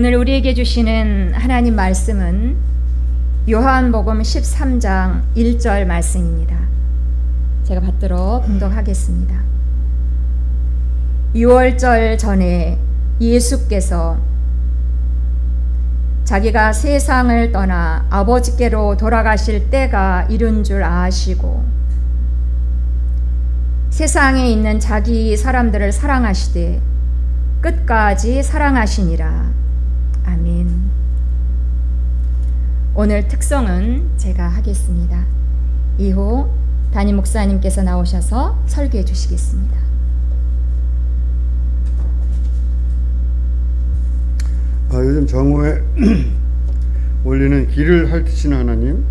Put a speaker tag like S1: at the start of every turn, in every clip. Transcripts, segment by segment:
S1: 오늘 우리에게 주시는 하나님 말씀은 요한복음 13장 1절 말씀입니다. 제가 받들어 봉독하겠습니다. 6월절 전에 예수께서 자기가 세상을 떠나 아버지께로 돌아가실 때가 이른 줄 아시고 세상에 있는 자기 사람들을 사랑하시되 끝까지 사랑하시니라. 아멘. 오늘 특성은 제가 하겠습니다. 이후 담임 목사님께서 나오셔서 설교해 주시겠습니다.
S2: 요즘 정오에 올리는 길을 핥으시는 하나님,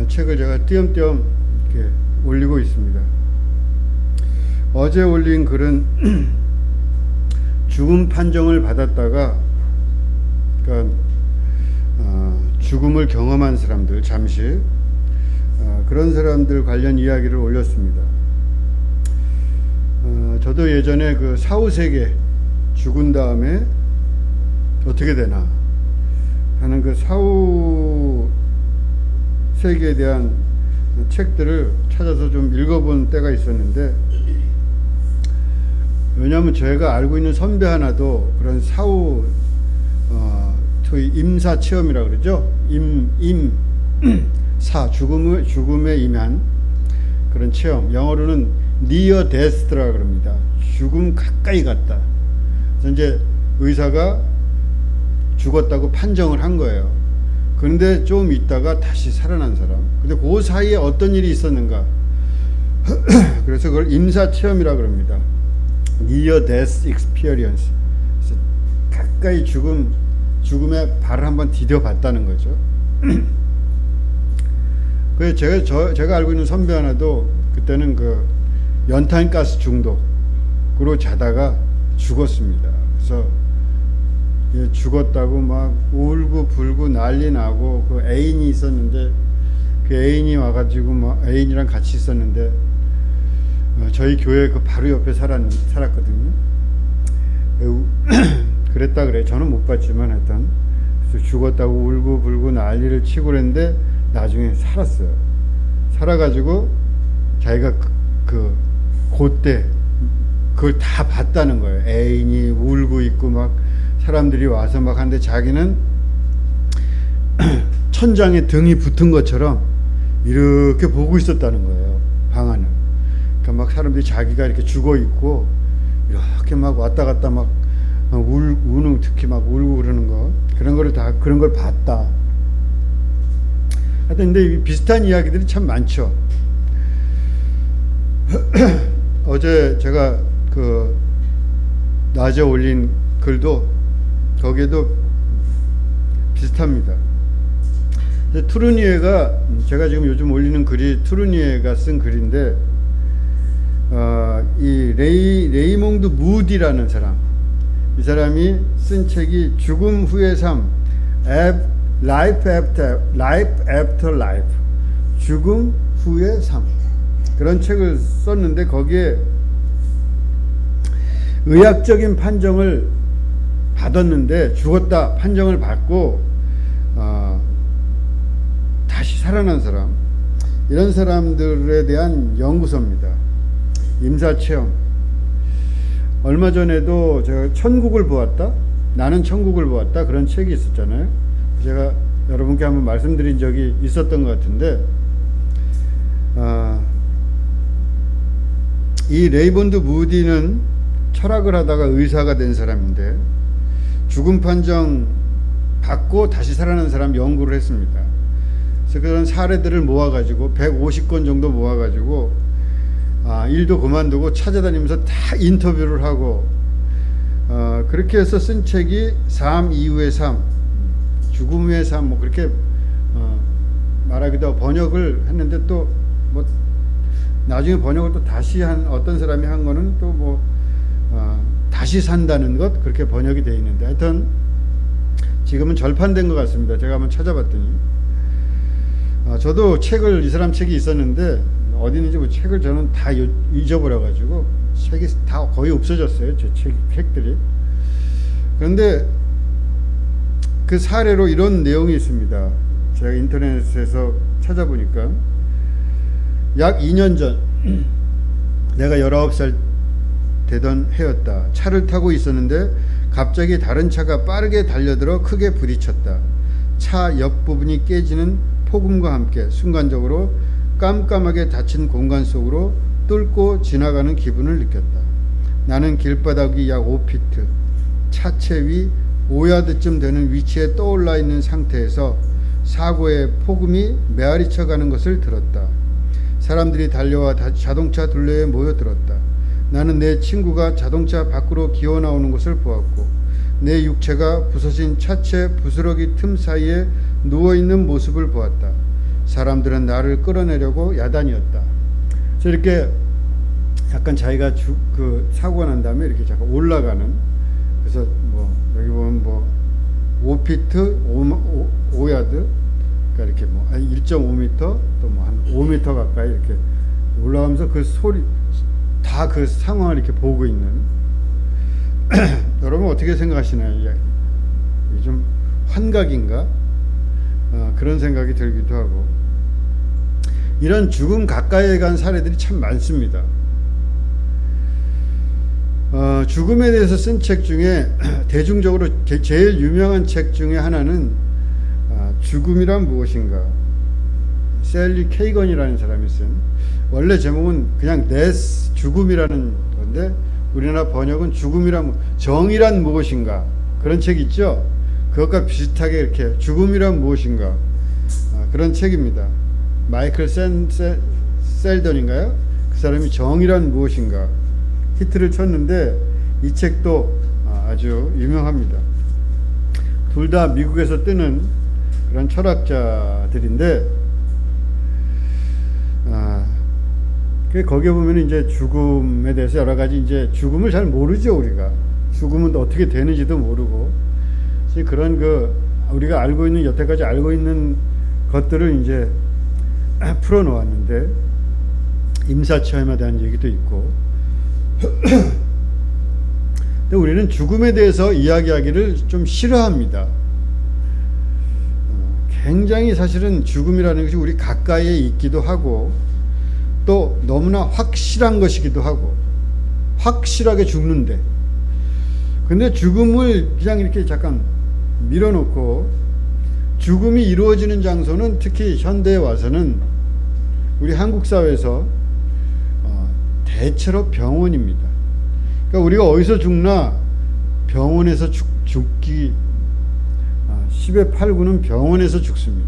S2: 책을 제가 띄엄띄엄 이렇게 올리고 있습니다. 어제 올린 글은 죽음 판정을 받았다가, 그러니까 죽음을 경험한 사람들, 잠시 그런 사람들 관련 이야기를 올렸습니다. 저도 예전에 그 사후세계, 죽은 다음에 어떻게 되나 하는 그 사후 세계에 대한 책들을 찾아서 좀 읽어본 때가 있었는데, 왜냐하면 제가 알고 있는 선배 하나도 그런 사후 소위 임사 체험이라 그러죠. 임사 죽음에 임한 그런 체험, 영어로는 near death라 그럽니다. 죽음 가까이 갔다. 그래서 이제 의사가 죽었다고 판정을 한 거예요. 그런데 좀 있다가 다시 살아난 사람. 근데 그 사이에 어떤 일이 있었는가? 그래서 그걸 임사 체험이라 그럽니다. Near death experience. 그래서 가까이 죽음의 발을 한번 디뎌봤다는 거죠. 그래서 제가 알고 있는 선배 하나도 그때는 그 연탄가스 중독으로 자다가 죽었습니다. 그래서 죽었다고 막 울고 불고 난리 나고, 그 애인이 있었는데 그 애인이 와가지고 막 애인이랑 같이 있었는데 저희 교회 그 바로 옆에 살았거든요. 그랬다 그래. 저는 못 봤지만 하여튼 그래서 죽었다고 울고 불고 난리를 치고 그랬는데 나중에 살았어요. 살아가지고 자기가 그때 그걸 다 봤다는 거예요. 애인이 울고 있고 막 사람들이 와서 막 하는데 자기는 천장에 등이 붙은 것처럼 이렇게 보고 있었다는 거예요. 방 안을. 그러니까 막 사람들이 자기가 이렇게 죽어 있고 이렇게 막 왔다 갔다 막 우는, 특히 막 울고 그러는 거, 그런 거를 다 그런 걸 봤다. 하여튼 근데 비슷한 이야기들이 참 많죠. 어제 제가 그 낮에 올린 글도 거기에도 비슷합니다. 투르니에가, 제가 지금 요즘 올리는 글이 투르니에가 쓴 글인데, 이 레이몽드 무디라는 사람, 이 사람이 쓴 책이 죽음 후의 삶, Life After Life, 죽음 후의 삶, 그런 책을 썼는데 거기에 의학적인 판정을 받았는데, 죽었다 판정을 받고 다시 살아난 사람, 이런 사람들에 대한 연구서입니다. 임사체험. 얼마 전에도 제가 천국을 보았다, 나는 천국을 보았다, 그런 책이 있었잖아요. 제가 여러분께 한번 말씀드린 적이 있었던 것 같은데, 이 레이몬드 무디는 철학을 하다가 의사가 된 사람인데 죽음 판정 받고 다시 살아난 사람 연구를 했습니다. 그래서 그런 사례들을 모아가지고 150건 정도 모아가지고 일도 그만두고 찾아다니면서 다 인터뷰를 하고 그렇게 해서 쓴 책이 삶 이후의 삶, 죽음 후의 삶, 뭐 그렇게 말하기도 하고 번역을 했는데, 또 뭐 나중에 번역을 또 다시 한 어떤 사람이 한 거는 또 뭐 다시 산다는 것, 그렇게 번역이 되어 있는데, 하여튼 지금은 절판된 것 같습니다. 제가 한번 찾아봤더니 저도 책을, 이 사람 책이 있었는데 어디 있는지 뭐 책을 저는 다 잊어버려가지고 책이 다 거의 없어졌어요. 제 책들이. 그런데 그 사례로 이런 내용이 있습니다. 제가 인터넷에서 찾아보니까 약 2년 전 내가 19살 되던 해였다. 차를 타고 있었는데 갑자기 다른 차가 빠르게 달려들어 크게 부딪혔다. 차 옆부분이 깨지는 폭음과 함께 순간적으로 깜깜하게 닫힌 공간 속으로 뚫고 지나가는 기분을 느꼈다. 나는 길바닥이 약 5피트, 차체 위 5야드쯤 되는 위치에 떠올라 있는 상태에서 사고의 폭음이 메아리쳐 가는 것을 들었다. 사람들이 달려와 자동차 둘레에 모여들었다. 나는 내 친구가 자동차 밖으로 기어 나오는 것을 보았고 내 육체가 부서진 차체 부스러기 틈 사이에 누워있는 모습을 보았다. 사람들은 나를 끌어내려고 야단이었다. 그래서 이렇게 약간 자기가 그 사고가 난 다음에 이렇게 잠깐 올라가는, 그래서 뭐 여기 보면 뭐 5피트 5야드, 그러니까 이렇게 뭐 1.5m 또 뭐 한 5m 가까이 이렇게 올라가면서 그 소리 다 그 상황을 이렇게 보고 있는 여러분 어떻게 생각하시나요? 이게 좀 환각인가? 그런 생각이 들기도 하고, 이런 죽음 가까이에 간 사례들이 참 많습니다. 죽음에 대해서 쓴 책 중에 대중적으로 제일 유명한 책 중에 하나는 죽음이란 무엇인가, 셀리 케이건이라는 사람이 쓴, 원래 제목은 그냥 데스, 죽음이라는 건데 우리나라 번역은 죽음이란 정의란 무엇인가, 그런 책 있죠. 그것과 비슷하게 이렇게 죽음이란 무엇인가, 그런 책입니다. 마이클 셀던인가요? 그 사람이 정의란 무엇인가 히트를 쳤는데 이 책도 아주 유명합니다. 둘 다 미국에서 뜨는 그런 철학자들인데, 거기에 보면 이제 죽음에 대해서 여러 가지, 이제 죽음을 잘 모르죠. 우리가 죽음은 어떻게 되는지도 모르고, 그런 우리가 알고 있는, 여태까지 알고 있는 것들을 이제 풀어 놓았는데, 임사체험에 대한 얘기도 있고 근데 우리는 죽음에 대해서 이야기하기를 좀 싫어합니다. 굉장히 사실은 죽음이라는 것이 우리 가까이에 있기도 하고 또 너무나 확실한 것이기도 하고, 확실하게 죽는데, 근데 죽음을 그냥 이렇게 잠깐 밀어놓고, 죽음이 이루어지는 장소는 특히 현대에 와서는 우리 한국 사회에서 대체로 병원입니다. 그러니까 우리가 어디서 죽나 병원에서 죽기 10의 8구는 병원에서 죽습니다.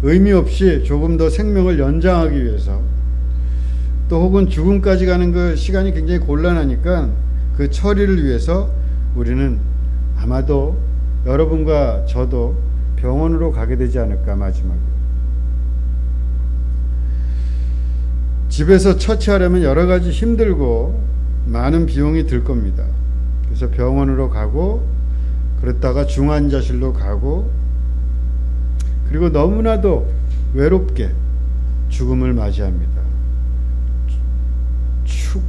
S2: 의미 없이 조금 더 생명을 연장하기 위해서, 또 혹은 죽음까지 가는 그 시간이 굉장히 곤란하니까 그 처리를 위해서 우리는 아마도 여러분과 저도 병원으로 가게 되지 않을까. 마지막에 집에서 처치하려면 여러 가지 힘들고 많은 비용이 들 겁니다. 그래서 병원으로 가고, 그랬다가 중환자실로 가고, 그리고 너무나도 외롭게 죽음을 맞이합니다.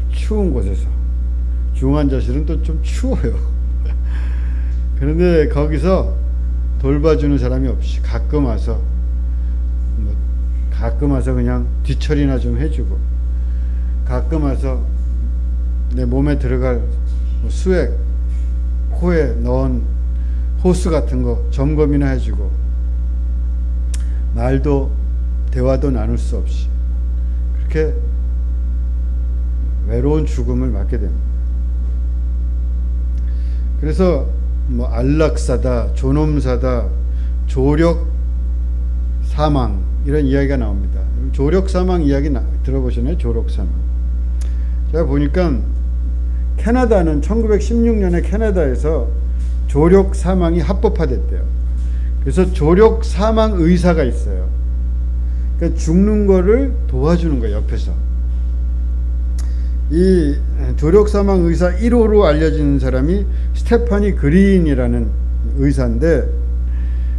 S2: 추운 곳에서. 중환자실은 또 좀 추워요. 그런데 거기서 돌봐주는 사람이 없이 가끔 와서 그냥 뒤처리나 좀 해주고, 가끔 와서 내 몸에 들어갈 수액, 코에 넣은 호스 같은 거 점검이나 해주고, 말도 대화도 나눌 수 없이 그렇게 외로운 죽음을 맞게 됩니다. 그래서 뭐 안락사다, 존엄사다, 조력 사망, 이런 이야기가 나옵니다. 조력 사망 이야기 들어보셨나요? 조력 사망. 제가 보니까 캐나다는 1916년에 캐나다에서 조력 사망이 합법화됐대요. 그래서 조력 사망 의사가 있어요. 그러니까 죽는 거를 도와주는 거예요, 옆에서. 이 조력 사망 의사 1호로 알려진 사람이 스테파니 그린이라는 의사인데,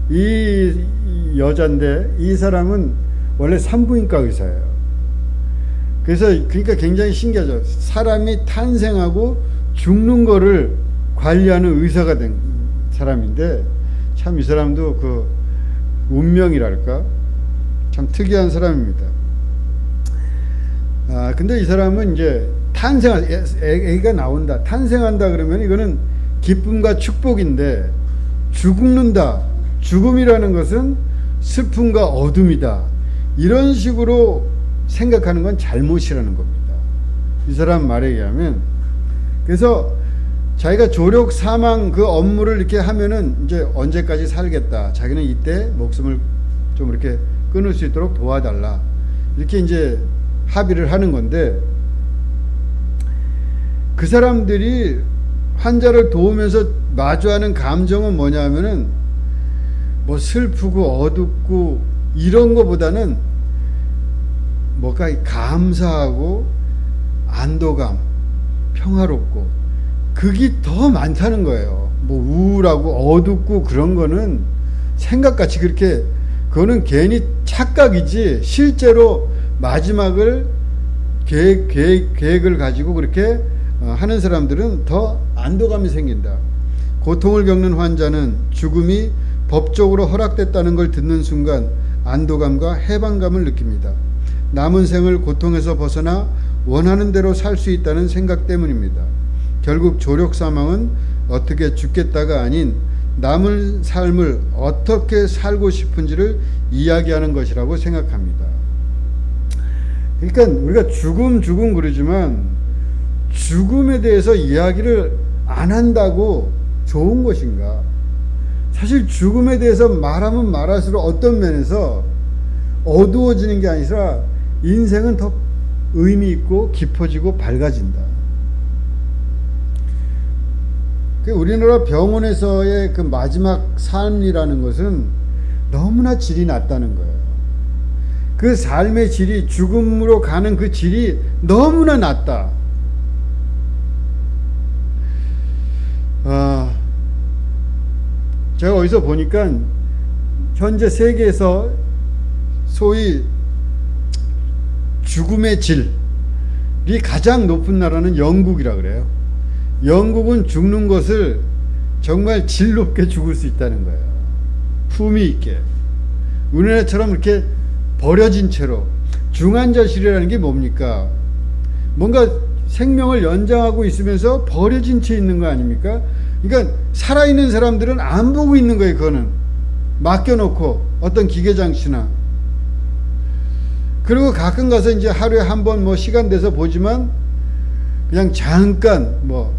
S2: 이 여자인데 이 사람은 원래 산부인과 의사예요. 그러니까 굉장히 신기하죠. 사람이 탄생하고 죽는 거를 관리하는 의사가 된 사람인데 참 이 사람도 그 운명이랄까 참 특이한 사람입니다. 근데 이 사람은 이제 애기가 나온다, 탄생한다 그러면 이거는 기쁨과 축복인데, 죽는다, 죽음이라는 것은 슬픔과 어둠이다, 이런 식으로 생각하는 건 잘못이라는 겁니다. 이 사람 말에 의하면. 그래서 자기가 조력 사망 그 업무를 이렇게 하면은 이제 언제까지 살겠다, 자기는 이때 목숨을 좀 이렇게 끊을 수 있도록 도와달라, 이렇게 이제 합의를 하는 건데, 그 사람들이 환자를 도우면서 마주하는 감정은 뭐냐면은 뭐 슬프고 어둡고 이런 거보다는 뭔가 감사하고 안도감, 평화롭고, 그게 더 많다는 거예요. 뭐 우울하고 어둡고 그런 거는 생각같이 그렇게, 그거는 괜히 착각이지 실제로 마지막을 계획을 가지고 그렇게 하는 사람들은 더 안도감이 생긴다. 고통을 겪는 환자는 죽음이 법적으로 허락됐다는 걸 듣는 순간 안도감과 해방감을 느낍니다. 남은 생을 고통에서 벗어나 원하는 대로 살 수 있다는 생각 때문입니다. 결국 조력 사망은 어떻게 죽겠다가 아닌 남은 삶을 어떻게 살고 싶은지를 이야기하는 것이라고 생각합니다. 그러니까 우리가 죽음 그러지만 죽음에 대해서 이야기를 안 한다고 좋은 것인가? 사실 죽음에 대해서 말하면 말할수록 어떤 면에서 어두워지는 게 아니라 인생은 더 의미 있고 깊어지고 밝아진다. 우리나라 병원에서의 그 마지막 삶이라는 것은 너무나 질이 낮다는 거예요. 그 삶의 질이, 죽음으로 가는 그 질이 너무나 낮다. 제가 어디서 보니까 현재 세계에서 소위 죽음의 질이 가장 높은 나라는 영국이라 그래요. 영국은 죽는 것을 정말 질 높게 죽을 수 있다는 거예요. 품위 있게. 우리나라처럼 이렇게 버려진 채로. 중환자실이라는 게 뭡니까? 뭔가 생명을 연장하고 있으면서 버려진 채 있는 거 아닙니까? 그러니까 살아있는 사람들은 안 보고 있는 거예요. 그거는 맡겨놓고 어떤 기계장치나. 그리고 가끔 가서 이제 하루에 한 번 뭐 시간 돼서 보지만 그냥 잠깐 뭐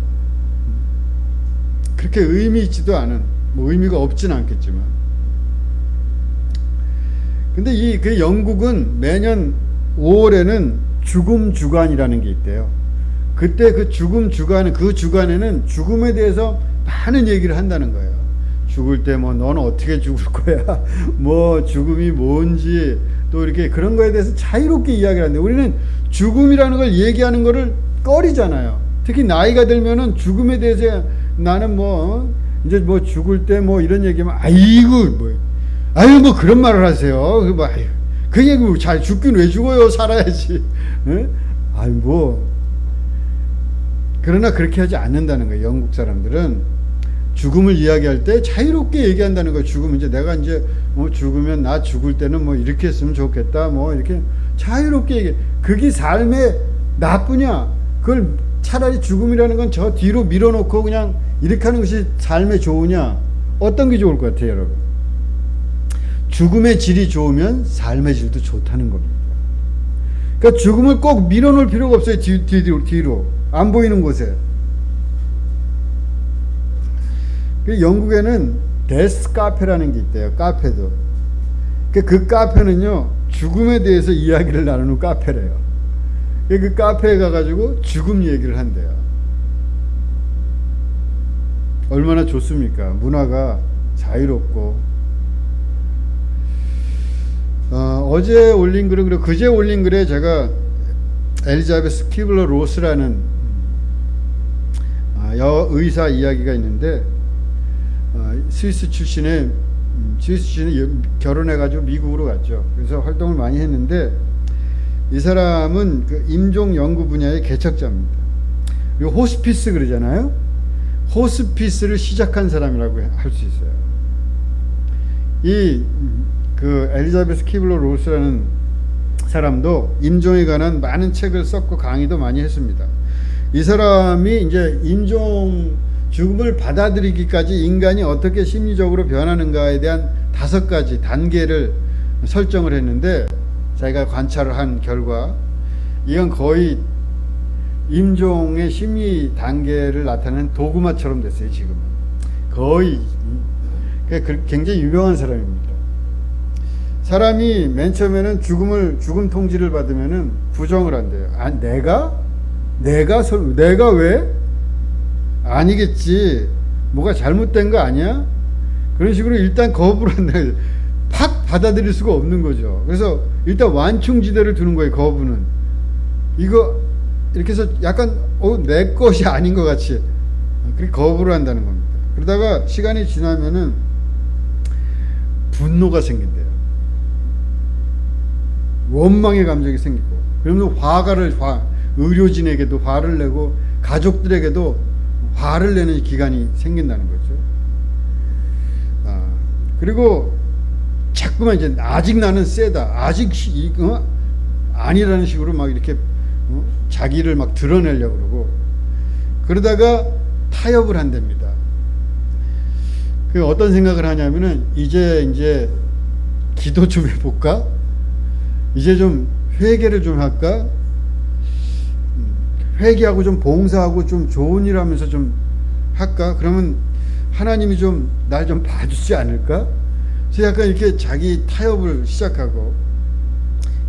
S2: 그렇게 의미 있지도 않은, 뭐 의미가 없진 않겠지만. 근데 그 영국은 매년 5월에는 죽음 주간이라는 게 있대요. 그때 그 죽음 주간, 그 주간에는 죽음에 대해서 많은 얘기를 한다는 거예요. 죽을 때 뭐 너는 어떻게 죽을 거야, 뭐 죽음이 뭔지, 또 이렇게 그런 거에 대해서 자유롭게 이야기를 하는데, 우리는 죽음이라는 걸 얘기하는 거를 꺼리잖아요. 특히 나이가 들면은 죽음에 대해서 나는 뭐 이제 뭐 죽을 때 뭐 이런 얘기하면 아유 뭐 그런 말을 하세요. 그 얘기 잘 죽긴 왜 죽어요, 살아야지. 네? 아유 뭐 그러나 그렇게 하지 않는다는 거예요. 영국 사람들은 죽음을 이야기할 때 자유롭게 얘기한다는 거예요. 죽음, 이제 내가 이제 뭐 죽으면 나 죽을 때는 뭐 이렇게 했으면 좋겠다, 뭐 이렇게 자유롭게 얘기해. 그게 삶의 나쁘냐? 그걸 차라리 죽음이라는 건 저 뒤로 밀어놓고 그냥 이렇게 하는 것이 삶에 좋으냐? 어떤 게 좋을 것 같아요, 여러분? 죽음의 질이 좋으면 삶의 질도 좋다는 겁니다. 그러니까 죽음을 꼭 밀어놓을 필요가 없어요. 뒤로 안 보이는 곳에. 영국에는 데스 카페라는 게 있대요. 카페도. 그 카페는요, 죽음에 대해서 이야기를 나누는 카페래요. 그 카페에 가가지고 죽음 얘기를 한대요. 얼마나 좋습니까? 문화가 자유롭고. 어제 올린 글은, 그리고 그제 올린 글에 제가 엘리자베스 키블러 로스라는 여의사 이야기가 있는데, 스위스 출신이 결혼해가지고 미국으로 갔죠. 그래서 활동을 많이 했는데, 이 사람은 그 임종 연구 분야의 개척자입니다. 그리고 호스피스 그러잖아요. 호스피스를 시작한 사람이라고 할 수 있어요. 이 그 엘리자베스 키블러 로스라는 사람도 임종에 관한 많은 책을 썼고 강의도 많이 했습니다. 이 사람이 이제 죽음을 받아들이기까지 인간이 어떻게 심리적으로 변하는가에 대한 5가지 단계를 설정을 했는데, 자기가 관찰을 한 결과 이건 거의 임종의 심리 단계를 나타내는 도구마처럼 됐어요. 지금은 거의 굉장히 유명한 사람입니다. 사람이 맨 처음에는 죽음 통지를 받으면은 부정을 한대요. 아, 내가 왜? 아니겠지. 뭐가 잘못된 거 아니야? 그런 식으로 일단 거부를 한다. 팍 받아들일 수가 없는 거죠. 그래서 일단 완충지대를 두는 거예요. 거부는. 이거 이렇게 해서 약간 내 것이 아닌 것 같이 그렇게 거부를 한다는 겁니다. 그러다가 시간이 지나면은 분노가 생긴대요. 원망의 감정이 생기고, 그러면 의료진에게도 화를 내고 가족들에게도 화를 내는 기간이 생긴다는 거죠. 그리고 자꾸만 이제 아직 나는 세다, 아직 아니라는 식으로 막 이렇게 자기를 막 드러내려고 그러고, 그러다가 타협을 한답니다. 그 어떤 생각을 하냐면은 이제 기도 좀 해볼까? 이제 좀 회개를 좀 할까? 회개하고 좀 봉사하고 좀 좋은 일 하면서 좀 할까? 그러면 하나님이 좀 날 좀 봐주지 않을까? 그래서 약간 이렇게 자기 타협을 시작하고,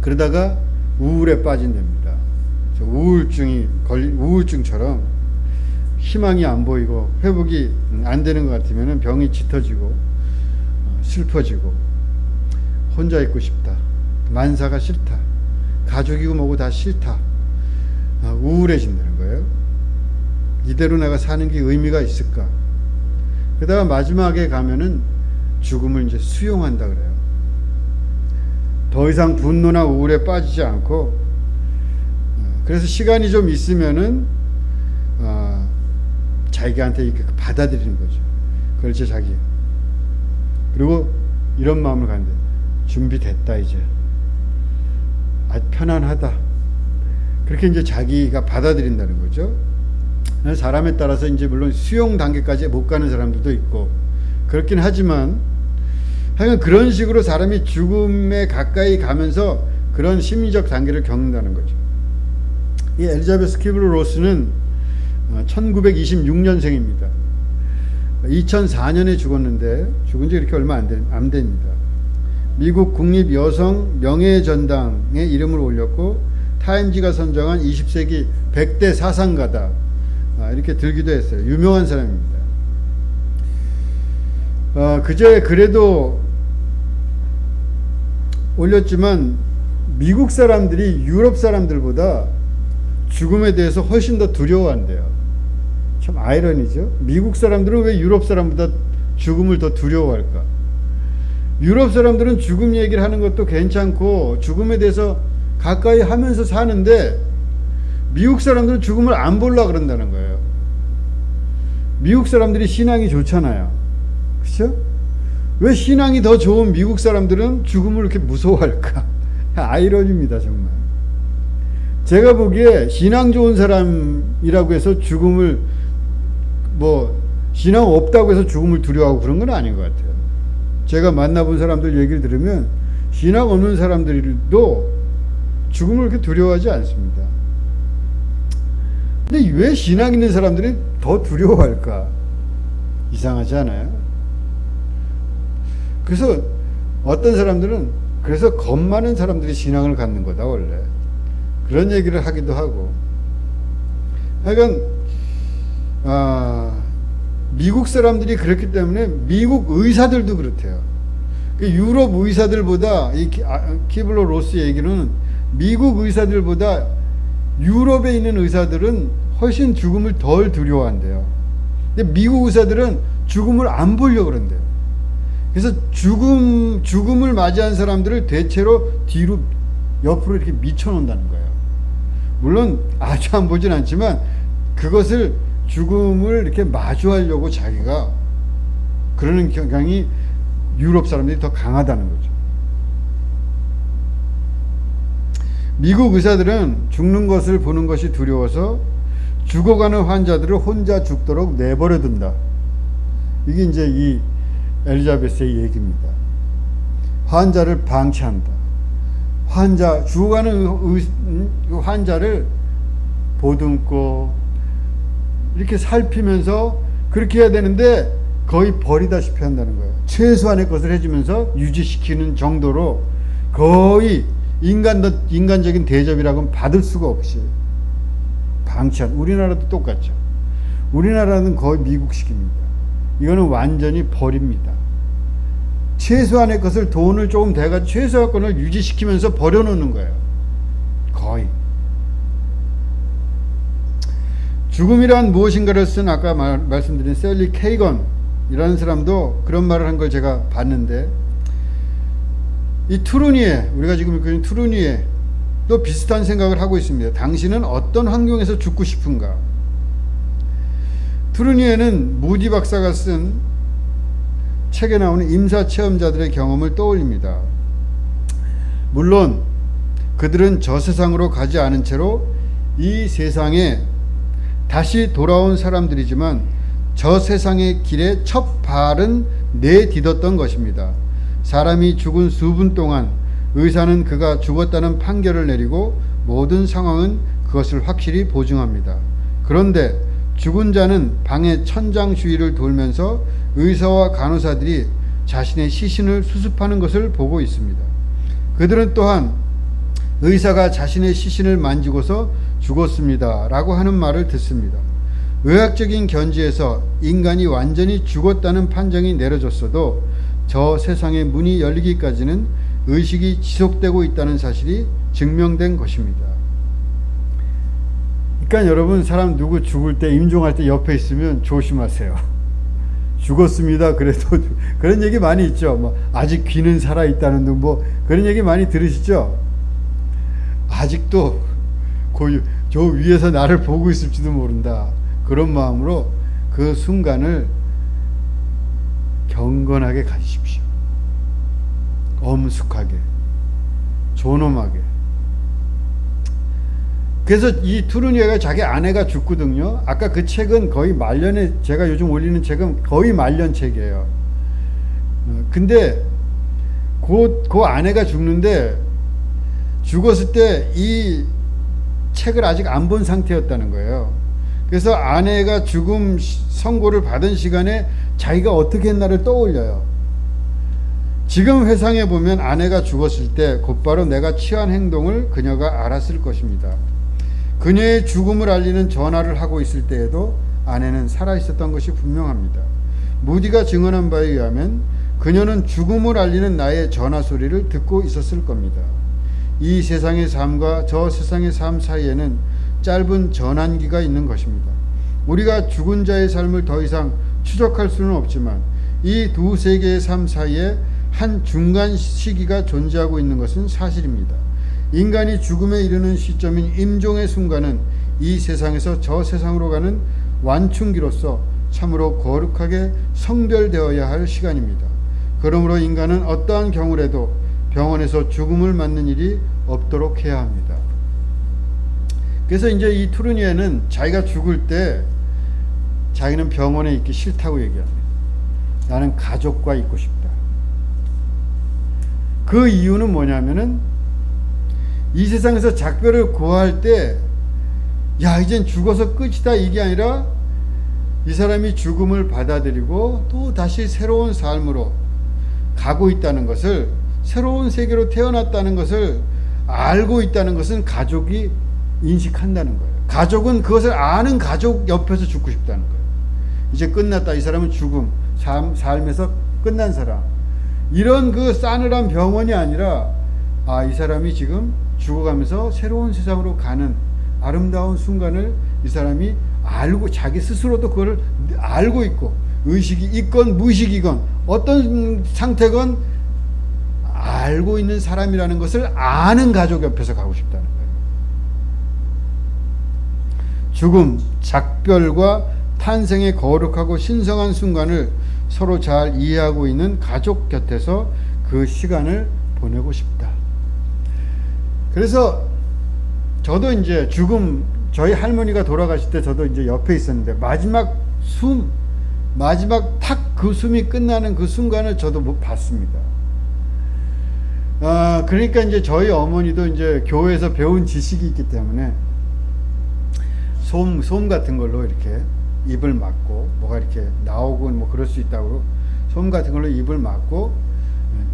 S2: 그러다가 우울에 빠진답니다. 우울증처럼 희망이 안 보이고 회복이 안 되는 것 같으면 병이 짙어지고 슬퍼지고 혼자 있고 싶다, 만사가 싫다, 가족이고 뭐고 다 싫다, 우울해진다는 거예요. 이대로 내가 사는 게 의미가 있을까? 그러다가 마지막에 가면은 죽음을 이제 수용한다 그래요. 더 이상 분노나 우울에 빠지지 않고, 그래서 시간이 좀 있으면은 자기한테 이렇게 받아들이는 거죠. 그렇지 자기. 그리고 이런 마음을 갖는데, 준비됐다 이제. 편안하다. 그렇게 이제 자기가 받아들인다는 거죠. 사람에 따라서 이제 물론 수용 단계까지 못 가는 사람들도 있고 그렇긴 하지만, 하여간 그런 식으로 사람이 죽음에 가까이 가면서 그런 심리적 단계를 겪는다는 거죠. 이 엘리자베스 키블러 로스는 1926년생입니다. 2004년에 죽었는데 죽은 지 그렇게 얼마 안 됩니다. 미국 국립여성 명예전당에 이름을 올렸고, 타임지가 선정한 20세기 100대 사상가다 이렇게 들기도 했어요. 유명한 사람입니다. 그제 그래도 올렸지만 미국 사람들이 유럽 사람들보다 죽음에 대해서 훨씬 더 두려워한대요. 참 아이러니죠. 미국 사람들은 왜 유럽 사람보다 죽음을 더 두려워할까? 유럽 사람들은 죽음 얘기를 하는 것도 괜찮고 죽음에 대해서 가까이 하면서 사는데, 미국 사람들은 죽음을 안 보려고 그런다는 거예요. 미국 사람들이 신앙이 좋잖아요. 그렇죠? 왜 신앙이 더 좋은 미국 사람들은 죽음을 이렇게 무서워할까? 아이러니입니다, 정말. 제가 보기에 신앙 좋은 사람이라고 해서 죽음을 신앙 없다고 해서 죽음을 두려워하고 그런 건 아닌 것 같아요. 제가 만나본 사람들 얘기를 들으면 신앙 없는 사람들도 죽음을 그렇게 두려워하지 않습니다. 근데 왜 신앙 있는 사람들이 더 두려워할까? 이상하지 않아요? 그래서 어떤 사람들은 그래서 겁 많은 사람들이 신앙을 갖는 거다 원래, 그런 얘기를 하기도 하고. 하여간 미국 사람들이 그렇기 때문에 미국 의사들도 그렇대요. 유럽 의사들보다 이 키블러 로스 얘기는 미국 의사들보다 유럽에 있는 의사들은 훨씬 죽음을 덜 두려워한대요. 근데 미국 의사들은 죽음을 안 보려고 그런대요. 그래서 죽음을 맞이한 사람들을 대체로 뒤로 옆으로 이렇게 미쳐놓는다는 거예요. 물론 아주 안 보진 않지만 그것을 죽음을 이렇게 마주하려고 자기가 그러는 경향이 유럽 사람들이 더 강하다는 거죠. 미국 의사들은 죽는 것을 보는 것이 두려워서 죽어가는 환자들을 혼자 죽도록 내버려 둔다. 이게 이제 이 엘리자베스의 얘기입니다. 환자를 방치한다. 죽어가는 환자를 보듬고 이렇게 살피면서 그렇게 해야 되는데 거의 버리다시피 한다는 거예요. 최소한의 것을 해주면서 유지시키는 정도로 거의 인간적인 대접이라고는 받을 수가 없이 방치한. 우리나라도 똑같죠. 우리나라는 거의 미국식입니다. 이거는 완전히 버립니다. 최소한의 것을 돈을 조금 대가 최소한권을 유지시키면서 버려놓는 거예요. 거의. 죽음이란 무엇인가를 쓴 아까 말씀드린 셀리 케이건이라는 사람도 그런 말을 한 걸 제가 봤는데, 이 투르니에, 우리가 지금 읽는 투르니에 또 비슷한 생각을 하고 있습니다. 당신은 어떤 환경에서 죽고 싶은가? 투르니에는 무디 박사가 쓴 책에 나오는 임사 체험자들의 경험을 떠올립니다. 물론 그들은 저 세상으로 가지 않은 채로 이 세상에 다시 돌아온 사람들이지만 저 세상의 길에 첫 발은 내딛었던 것입니다. 사람이 죽은 수분 동안 의사는 그가 죽었다는 판결을 내리고 모든 상황은 그것을 확실히 보증합니다. 그런데 죽은 자는 방의 천장 주위를 돌면서 의사와 간호사들이 자신의 시신을 수습하는 것을 보고 있습니다. 그들은 또한 의사가 자신의 시신을 만지고서 죽었습니다 라고 하는 말을 듣습니다. 의학적인 견지에서 인간이 완전히 죽었다는 판정이 내려졌어도 저 세상의 문이 열리기까지는 의식이 지속되고 있다는 사실이 증명된 것입니다. 그러니까 여러분, 사람 누구 죽을 때, 임종할 때 옆에 있으면 조심하세요. 죽었습니다. 그래도 그런 얘기 많이 있죠. 뭐 아직 귀는 살아 있다는 등 뭐 그런 얘기 많이 들으시죠. 아직도 저 위에서 나를 보고 있을지도 모른다. 그런 마음으로 그 순간을 경건하게 가지십시오. 엄숙하게, 존엄하게. 그래서 이 투르니에가 자기 아내가 죽거든요. 아까 그 책은 거의 말년에, 제가 요즘 올리는 책은 거의 말년 책이에요. 근데 그 아내가 죽는데, 죽었을 때 이 책을 아직 안 본 상태였다는 거예요. 그래서 아내가 죽음 선고를 받은 시간에 자기가 어떻게 했나를 떠올려요. 지금 회상해 보면 아내가 죽었을 때 곧바로 내가 취한 행동을 그녀가 알았을 것입니다. 그녀의 죽음을 알리는 전화를 하고 있을 때에도 아내는 살아있었던 것이 분명합니다. 무디가 증언한 바에 의하면 그녀는 죽음을 알리는 나의 전화 소리를 듣고 있었을 겁니다. 이 세상의 삶과 저 세상의 삶 사이에는 짧은 전환기가 있는 것입니다. 우리가 죽은 자의 삶을 더 이상 추적할 수는 없지만 이 두 세계의 삶 사이에 한 중간 시기가 존재하고 있는 것은 사실입니다. 인간이 죽음에 이르는 시점인 임종의 순간은 이 세상에서 저 세상으로 가는 완충기로서 참으로 거룩하게 성별되어야 할 시간입니다. 그러므로 인간은 어떠한 경우라도 병원에서 죽음을 맞는 일이 없도록 해야 합니다. 그래서 이제 이 투르니에는 자기가 죽을 때 자기는 병원에 있기 싫다고 얘기합니다. 나는 가족과 있고 싶다. 그 이유는 뭐냐면은 이 세상에서 작별을 고할 때, 야, 이젠 죽어서 끝이다, 이게 아니라 이 사람이 죽음을 받아들이고 또 다시 새로운 삶으로 가고 있다는 것을, 새로운 세계로 태어났다는 것을 알고 있다는 것은 가족이 인식한다는 거예요. 가족은 그것을 아는 가족 옆에서 죽고 싶다는 거예요. 이제 끝났다. 이 사람은 죽음, 삶에서 끝난 사람. 이런 그 싸늘한 병원이 아니라, 아, 이 사람이 지금 죽어가면서 새로운 세상으로 가는 아름다운 순간을 이 사람이 알고, 자기 스스로도 그걸 알고 있고, 의식이 있건 무의식이건 어떤 상태건 알고 있는 사람이라는 것을 아는 가족 옆에서 가고 싶다는 거예요. 죽음, 작별과 탄생의 거룩하고 신성한 순간을 서로 잘 이해하고 있는 가족 곁에서 그 시간을 보내고 싶다. 그래서 저도 이제 저희 할머니가 돌아가실 때 저도 이제 옆에 있었는데 마지막 탁 그 숨이 끝나는 그 순간을 저도 봤습니다. 그러니까 이제 저희 어머니도 이제 교회에서 배운 지식이 있기 때문에 솜 같은 걸로 이렇게 입을 막고 뭐가 이렇게 나오고 뭐 그럴 수 있다고 솜 같은 걸로 입을 막고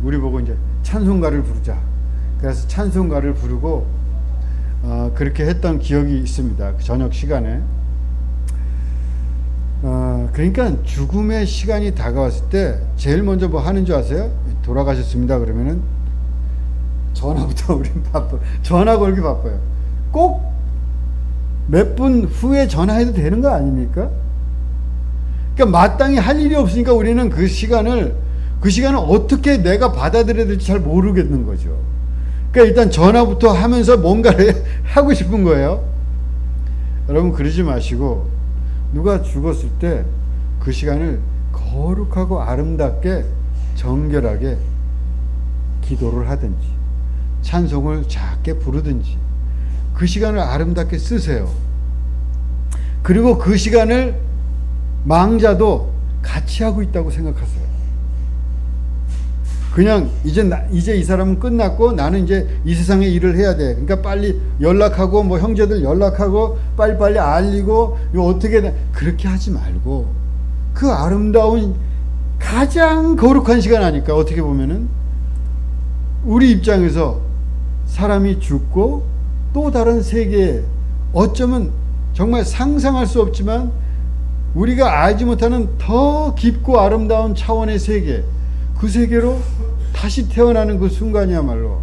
S2: 우리 보고 이제 찬송가를 부르자. 그래서 찬송가를 부르고 그렇게 했던 기억이 있습니다. 그 저녁 시간에. 그러니까 죽음의 시간이 다가왔을 때 제일 먼저 뭐 하는 줄 아세요? 돌아가셨습니다 그러면은 전화부터 우린 바빠요. 전화 걸기 바빠요. 꼭 몇 분 후에 전화해도 되는 거 아닙니까? 그러니까 마땅히 할 일이 없으니까 우리는 그 시간을 어떻게 내가 받아들여야 될지 잘 모르겠는 거죠. 그러니까 일단 전화부터 하면서 뭔가를 하고 싶은 거예요. 여러분 그러지 마시고 누가 죽었을 때 그 시간을 거룩하고 아름답게 정결하게 기도를 하든지 찬송을 작게 부르든지 그 시간을 아름답게 쓰세요. 그리고 그 시간을 망자도 같이 하고 있다고 생각하세요. 그냥 이제 이 사람은 끝났고 나는 이제 이 세상에 일을 해야 돼. 그러니까 빨리 연락하고 뭐 형제들 연락하고 빨리빨리 알리고 이거 어떻게 그렇게 하지 말고 그 아름다운 가장 거룩한 시간 아닐까. 어떻게 보면은 우리 입장에서 사람이 죽고 또 다른 세계에 어쩌면 정말 상상할 수 없지만 우리가 알지 못하는 더 깊고 아름다운 차원의 세계, 그 세계로 다시 태어나는 그 순간이야말로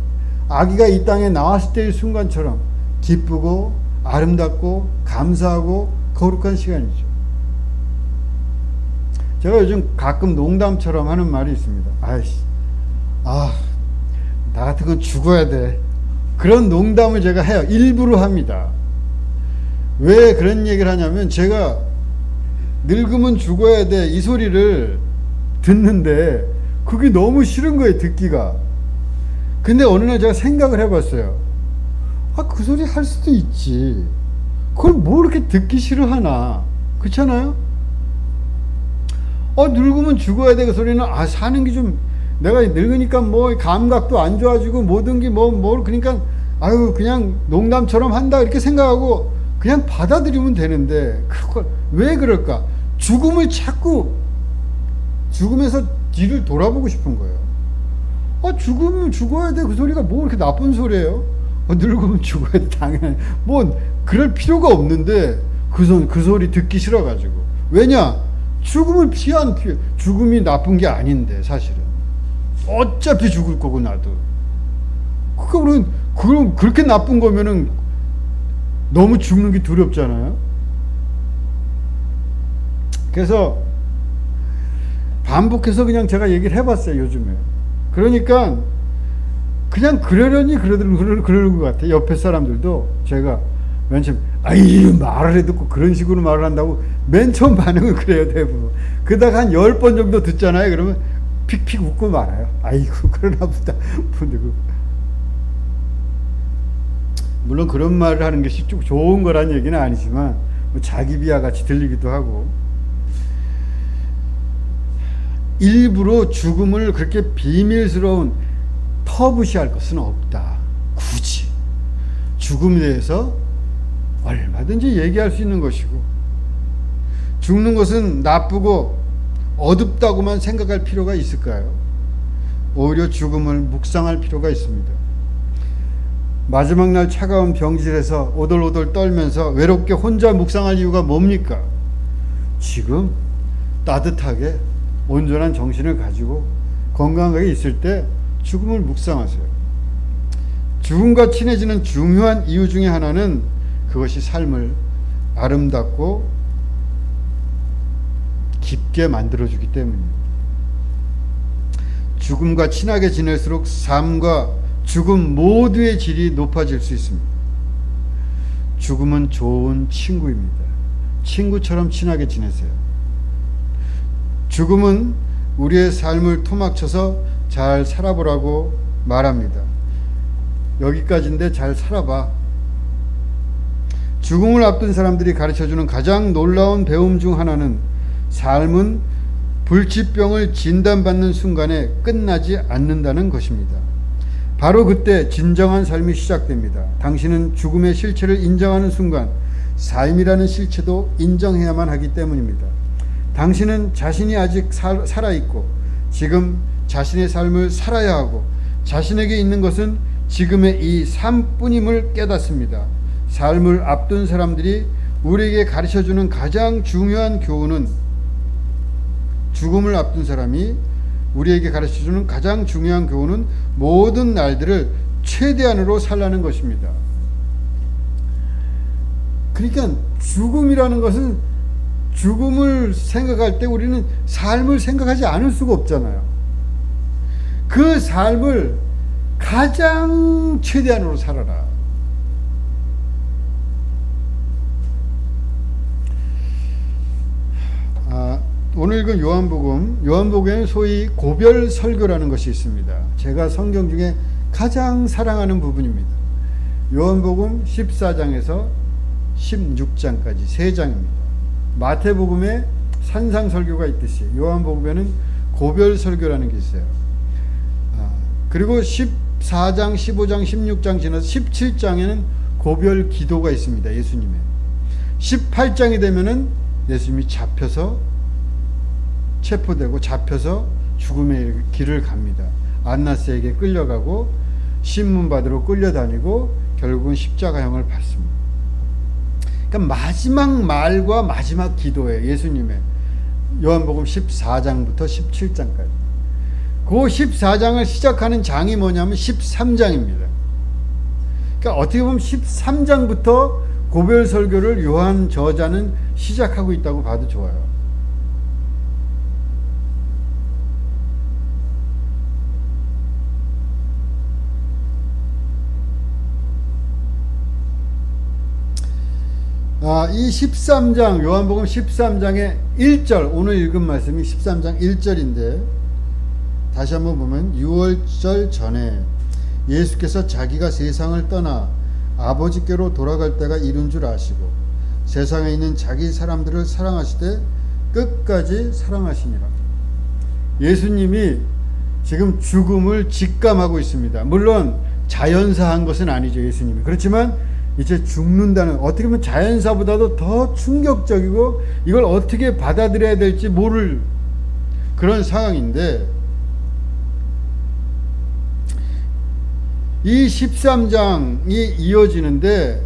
S2: 아기가 이 땅에 나왔을 때의 순간처럼 기쁘고 아름답고 감사하고 거룩한 시간이죠. 제가 요즘 가끔 농담처럼 하는 말이 있습니다. 나 같은 건 죽어야 돼. 그런 농담을 제가 해요. 일부러 합니다. 왜 그런 얘기를 하냐면 제가 늙으면 죽어야 돼 이 소리를 듣는데 그게 너무 싫은 거예요, 듣기가. 근데 어느 날 제가 생각을 해봤어요. 그 소리 할 수도 있지. 그걸 뭐 이렇게 듣기 싫어하나. 그렇잖아요? 늙으면 죽어야 돼 그 소리는 사는 게 좀 내가 늙으니까 뭐 감각도 안 좋아지고 모든 게 그러니까 그냥 농담처럼 한다 이렇게 생각하고 그냥 받아들이면 되는데 그걸 왜 그럴까? 죽음에서 뒤를 돌아보고 싶은 거예요. 죽으면 죽어야 돼 그 소리가 뭐 그렇게 나쁜 소리예요? 늙으면 죽어야 돼 당연히 뭐 그럴 필요가 없는데 그 소리 듣기 싫어가지고. 왜냐? 죽음을 죽음이 나쁜 게 아닌데 사실은 어차피 죽을 거고 나도. 그럼 그렇게 나쁜 거면은 너무 죽는 게 두렵잖아요. 그래서 반복해서 그냥 제가 얘기를 해봤어요 요즘에. 그러니까 그냥 그러려니 그러는 것 같아요. 옆에 사람들도 제가 맨 처음 말을 해도 그런 식으로 말을 한다고 맨 처음 반응은 그래요 대부분. 그러다가 한 10번 정도 듣잖아요. 그러면 픽픽 웃고 말아요. 그러나 보다. 물론 그런 말을 하는 것이 쭉 좋은 거란 얘기는 아니지만 뭐 자기 비하 같이 들리기도 하고. 일부러 죽음을 그렇게 비밀스러운 터부시할 것은 없다. 굳이 죽음에 대해서 얼마든지 얘기할 수 있는 것이고, 죽는 것은 나쁘고 어둡다고만 생각할 필요가 있을까요? 오히려 죽음을 묵상할 필요가 있습니다. 마지막 날 차가운 병실에서 오돌오돌 떨면서 외롭게 혼자 묵상할 이유가 뭡니까? 지금 따뜻하게 온전한 정신을 가지고 건강하게 있을 때 죽음을 묵상하세요. 죽음과 친해지는 중요한 이유 중에 하나는 그것이 삶을 아름답고 깊게 만들어주기 때문입니다. 죽음과 친하게 지낼수록 삶과 죽음 모두의 질이 높아질 수 있습니다. 죽음은 좋은 친구입니다. 친구처럼 친하게 지내세요. 죽음은 우리의 삶을 토막쳐서 잘 살아보라고 말합니다. 여기까지인데 잘 살아봐. 죽음을 앞둔 사람들이 가르쳐주는 가장 놀라운 배움 중 하나는 삶은 불치병을 진단받는 순간에 끝나지 않는다는 것입니다. 바로 그때 진정한 삶이 시작됩니다. 당신은 죽음의 실체를 인정하는 순간 삶이라는 실체도 인정해야만 하기 때문입니다. 당신은 자신이 아직 살아있고 지금 자신의 삶을 살아야 하고 자신에게 있는 것은 지금의 이 삶뿐임을 깨닫습니다. 삶을 앞둔 사람들이 우리에게 가르쳐주는 가장 중요한 교훈은 죽음을 앞둔 사람이 우리에게 가르쳐주는 가장 중요한 교훈은 모든 날들을 최대한으로 살라는 것입니다. 그러니까 죽음이라는 것은 죽음을 생각할 때 우리는 삶을 생각하지 않을 수가 없잖아요. 그 삶을 가장 최대한으로 살아라. 오늘 읽은 요한복음에는 소위 고별 설교라는 것이 있습니다. 제가 성경 중에 가장 사랑하는 부분입니다. 요한복음 14장에서 16장까지 3장입니다. 마태복음에 산상설교가 있듯이 요한복음에는 고별 설교라는 게 있어요. 그리고 14장, 15장, 16장 지나서 17장에는 고별 기도가 있습니다. 예수님의 18장이 되면은 예수님이 체포되고 잡혀서 죽음의 길을 갑니다. 안나스에게 끌려가고 신문받으러 끌려다니고 결국은 십자가형을 받습니다. 그러니까 마지막 말과 마지막 기도에 예수님의 요한복음 14장부터 17장까지 그 14장을 시작하는 장이 뭐냐면 13장입니다. 그러니까 어떻게 보면 13장부터 고별 설교를 요한 저자는 시작하고 있다고 봐도 좋아요. 이 13장 요한복음 13장의 1절 오늘 읽은 말씀이 13장 1절인데 다시 한번 보면 6월절 전에 예수께서 자기가 세상을 떠나 아버지께로 돌아갈 때가 이른 줄 아시고 세상에 있는 자기 사람들을 사랑하시되 끝까지 사랑하시니라. 예수님이 지금 죽음을 직감하고 있습니다. 물론 자연사한 것은 아니죠. 예수님이. 그렇지만 이제 죽는다는 어떻게 보면 자연사보다도 더 충격적이고 이걸 어떻게 받아들여야 될지 모를 그런 상황인데 이 13장이 이어지는데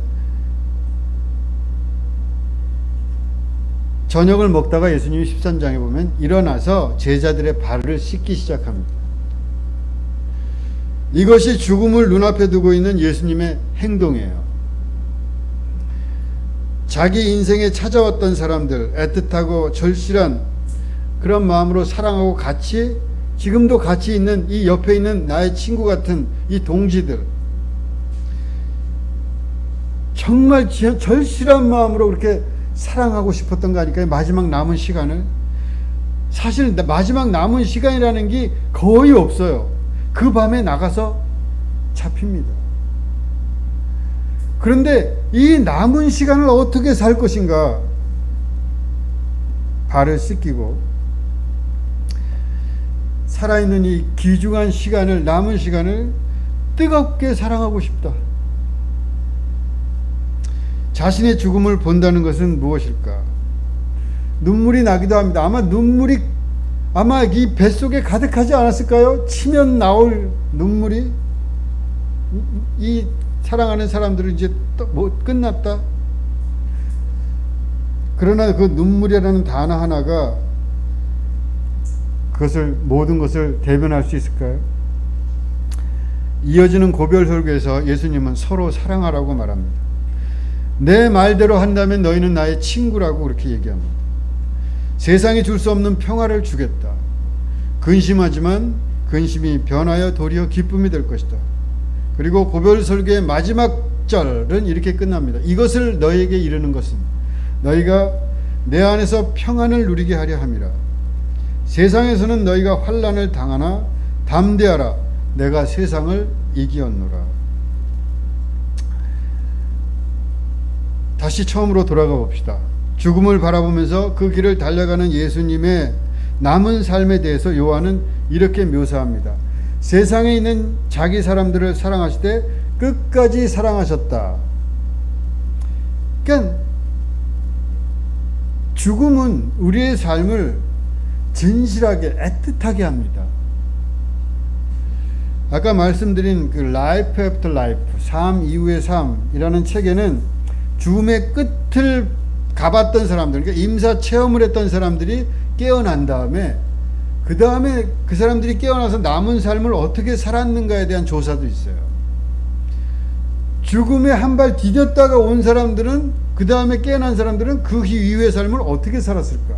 S2: 저녁을 먹다가 예수님이 13장에 보면 일어나서 제자들의 발을 씻기 시작합니다. 이것이 죽음을 눈앞에 두고 있는 예수님의 행동이에요. 자기 인생에 찾아왔던 사람들, 애틋하고 절실한 그런 마음으로 사랑하고 같이 지금도 같이 있는 이 옆에 있는 나의 친구 같은 이 동지들, 정말 절실한 마음으로 그렇게 사랑하고 싶었던 거 아닐까요? 마지막 남은 시간을. 사실 마지막 남은 시간이라는 게 거의 없어요. 그 밤에 나가서 잡힙니다. 그런데 이 남은 시간을 어떻게 살 것인가? 발을 씻기고 살아있는 이 귀중한 시간을, 남은 시간을 뜨겁게 사랑하고 싶다. 자신의 죽음을 본다는 것은 무엇일까? 눈물이 나기도 합니다. 아마 이 뱃속에 가득하지 않았을까요? 치면 나올 눈물이. 이 사랑하는 사람들은 이제 또 끝났다. 그러나 그 눈물이라는 단어 하나가 모든 것을 대변할 수 있을까요? 이어지는 고별 설교에서 예수님은 서로 사랑하라고 말합니다. 내 말대로 한다면 너희는 나의 친구라고 그렇게 얘기합니다. 세상이 줄 수 없는 평화를 주겠다. 근심하지만 근심이 변하여 도리어 기쁨이 될 것이다. 그리고 고별 설교의 마지막 절은 이렇게 끝납니다. 이것을 너희에게 이르는 것은 너희가 내 안에서 평안을 누리게 하려 함이라. 세상에서는 너희가 환난을 당하나 담대하라. 내가 세상을 이기었노라. 다시 처음으로 돌아가 봅시다. 죽음을 바라보면서 그 길을 달려가는 예수님의 남은 삶에 대해서 요한은 이렇게 묘사합니다. 세상에 있는 자기 사람들을 사랑하시되 끝까지 사랑하셨다. 그러니까 죽음은 우리의 삶을 진실하게 애틋하게 합니다. 아까 말씀드린 그 Life After Life, 삶 이후의 삶이라는 책에는 죽음의 끝을 가봤던 사람들, 그러니까 임사 체험을 했던 사람들이 깨어난 다음에 그 다음에 그 사람들이 깨어나서 남은 삶을 어떻게 살았는가에 대한 조사도 있어요. 죽음에 한 발 디뎠다가 온 사람들은, 그 다음에 깨어난 사람들은 그 이후의 삶을 어떻게 살았을까?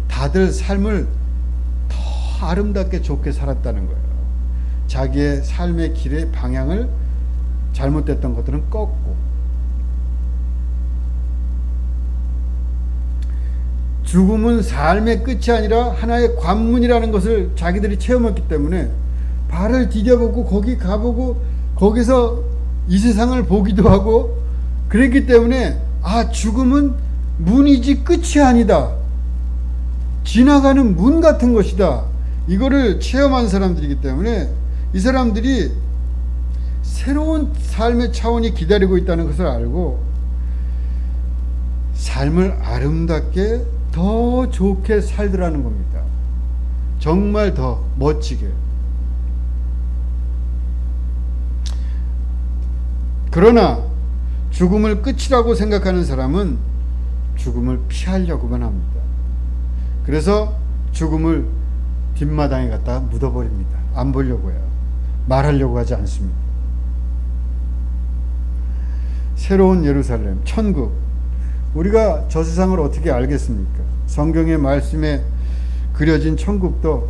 S2: 다들 삶을 더 아름답게 좋게 살았다는 거예요. 자기의 삶의 길의 방향을 잘못됐던 것들은 꺾고. 죽음은 삶의 끝이 아니라 하나의 관문이라는 것을 자기들이 체험했기 때문에 발을 디뎌보고 거기 가보고 거기서 이 세상을 보기도 하고 그랬기 때문에 죽음은 문이지 끝이 아니다. 지나가는 문 같은 것이다. 이거를 체험한 사람들이기 때문에 이 사람들이 새로운 삶의 차원이 기다리고 있다는 것을 알고 삶을 아름답게 더 좋게 살더라는 겁니다. 정말 더 멋지게. 그러나 죽음을 끝이라고 생각하는 사람은 죽음을 피하려고만 합니다. 그래서 죽음을 뒷마당에 갖다 묻어버립니다. 안 보려고요. 말하려고 하지 않습니다. 새로운 예루살렘, 천국. 우리가 저 세상을 어떻게 알겠습니까? 성경의 말씀에 그려진 천국도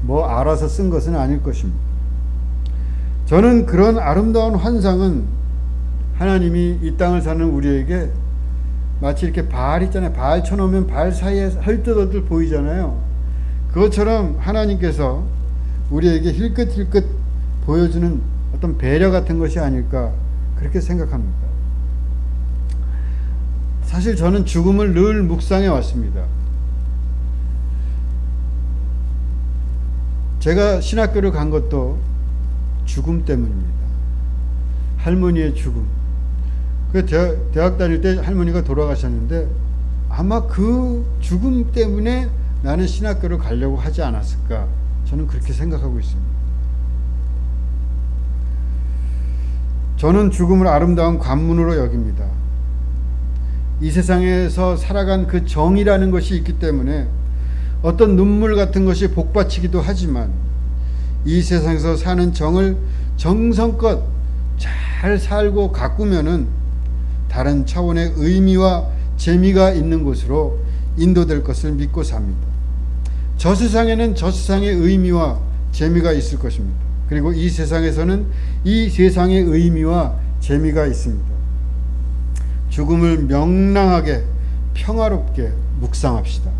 S2: 뭐 알아서 쓴 것은 아닐 것입니다. 저는 그런 아름다운 환상은 하나님이 이 땅을 사는 우리에게 마치 이렇게 발 있잖아요. 발 쳐놓으면 발 사이에 헐뜯어들 보이잖아요. 그것처럼 하나님께서 우리에게 힐끗힐끗 보여주는 어떤 배려 같은 것이 아닐까 그렇게 생각합니다. 사실 저는 죽음을 늘 묵상해 왔습니다. 제가 신학교를 간 것도 죽음 때문입니다. 할머니의 죽음. 그 대학 다닐 때 할머니가 돌아가셨는데 아마 그 죽음 때문에 나는 신학교를 가려고 하지 않았을까, 저는 그렇게 생각하고 있습니다. 저는 죽음을 아름다운 관문으로 여깁니다. 이 세상에서 살아간 그 정이라는 것이 있기 때문에 어떤 눈물 같은 것이 복받치기도 하지만 이 세상에서 사는 정을 정성껏 잘 살고 가꾸면은 다른 차원의 의미와 재미가 있는 곳으로 인도될 것을 믿고 삽니다. 저 세상에는 저 세상의 의미와 재미가 있을 것입니다. 그리고 이 세상에서는 이 세상의 의미와 재미가 있습니다. 죽음을 명랑하게 평화롭게 묵상합시다.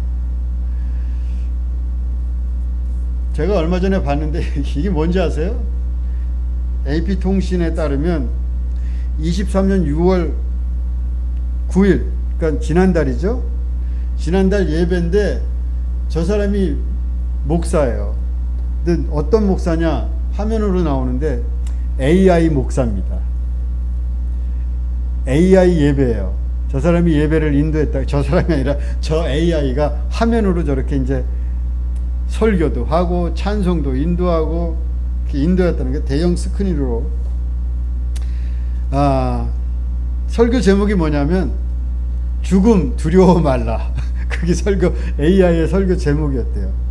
S2: 제가 얼마 전에 봤는데 이게 뭔지 아세요? AP통신에 따르면 23년 6월 9일, 그러니까 지난달이죠. 지난달 예배인데 저 사람이 목사예요. 근데 어떤 목사냐? 화면으로 나오는데 AI 목사입니다. AI 예배예요. 저 사람이 예배를 인도했다. 저 사람이 아니라 저 AI가 화면으로 저렇게 이제 설교도 하고 찬송도 인도하고 인도했다는 게 대형 스크린으로. 설교 제목이 뭐냐면 죽음 두려워 말라. 그게 설교 AI의 설교 제목이었대요.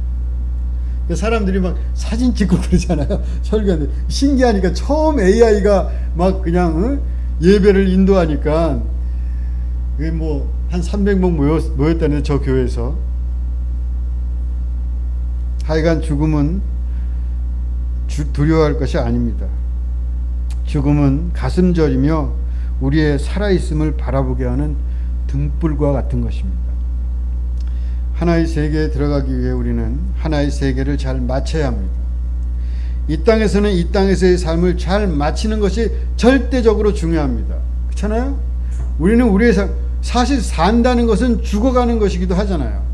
S2: 사람들이 막 사진 찍고 그러잖아요. 설교하는데 신기하니까 처음 AI가 막 그냥 예배를 인도하니까 그게 뭐 한 300명 모였다는데 저 교회에서. 하여간 죽음은 두려워할 것이 아닙니다. 죽음은 가슴 저리며 우리의 살아있음을 바라보게 하는 등불과 같은 것입니다. 하나의 세계에 들어가기 위해 우리는 하나의 세계를 잘 마쳐야 합니다. 이 땅에서는 이 땅에서의 삶을 잘 마치는 것이 절대적으로 중요합니다. 그렇잖아요? 우리는 우리의 사실 산다는 것은 죽어가는 것이기도 하잖아요.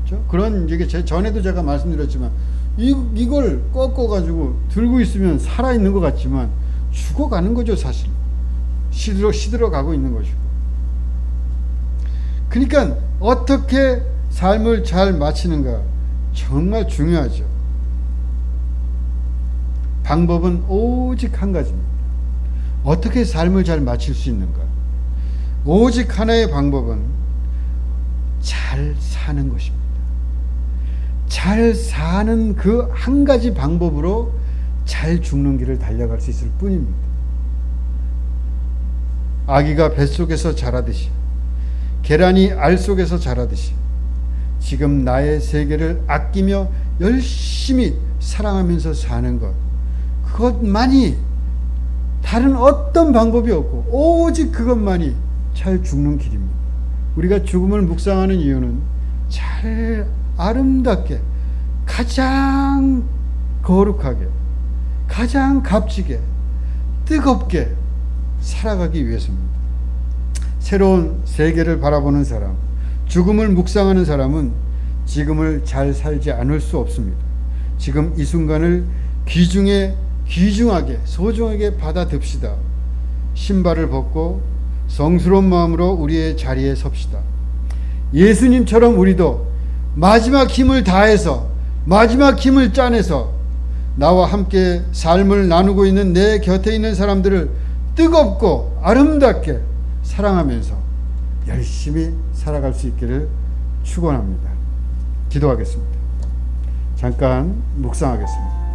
S2: 그렇죠? 그런 얘기 전에도 제가 말씀드렸지만 이걸 꺾어가지고 들고 있으면 살아있는 것 같지만 죽어가는 거죠. 사실 시들어가고 있는 것이고. 그러니까 어떻게 삶을 잘 마치는가 정말 중요하죠. 방법은 오직 한 가지입니다. 어떻게 삶을 잘 마칠 수 있는가? 오직 하나의 방법은 잘 사는 것입니다. 잘 사는 그 한 가지 방법으로 잘 죽는 길을 달려갈 수 있을 뿐입니다. 아기가 뱃속에서 자라듯이, 계란이 알 속에서 자라듯이, 지금 나의 세계를 아끼며 열심히 사랑하면서 사는 것, 그것만이 다른 어떤 방법이 없고 오직 그것만이 잘 죽는 길입니다. 우리가 죽음을 묵상하는 이유는 잘 아름답게, 가장 거룩하게, 가장 값지게, 뜨겁게 살아가기 위해서입니다. 새로운 세계를 바라보는 사람, 죽음을 묵상하는 사람은 지금을 잘 살지 않을 수 없습니다. 지금 이 순간을 귀중하게, 소중하게 받아듭시다. 신발을 벗고 성스러운 마음으로 우리의 자리에 섭시다. 예수님처럼 우리도 마지막 힘을 다해서, 마지막 힘을 짜내서 나와 함께 삶을 나누고 있는 내 곁에 있는 사람들을 뜨겁고 아름답게 사랑하면서 열심히 살아갈 수 있기를 축원합니다. 기도하겠습니다. 잠깐 묵상하겠습니다.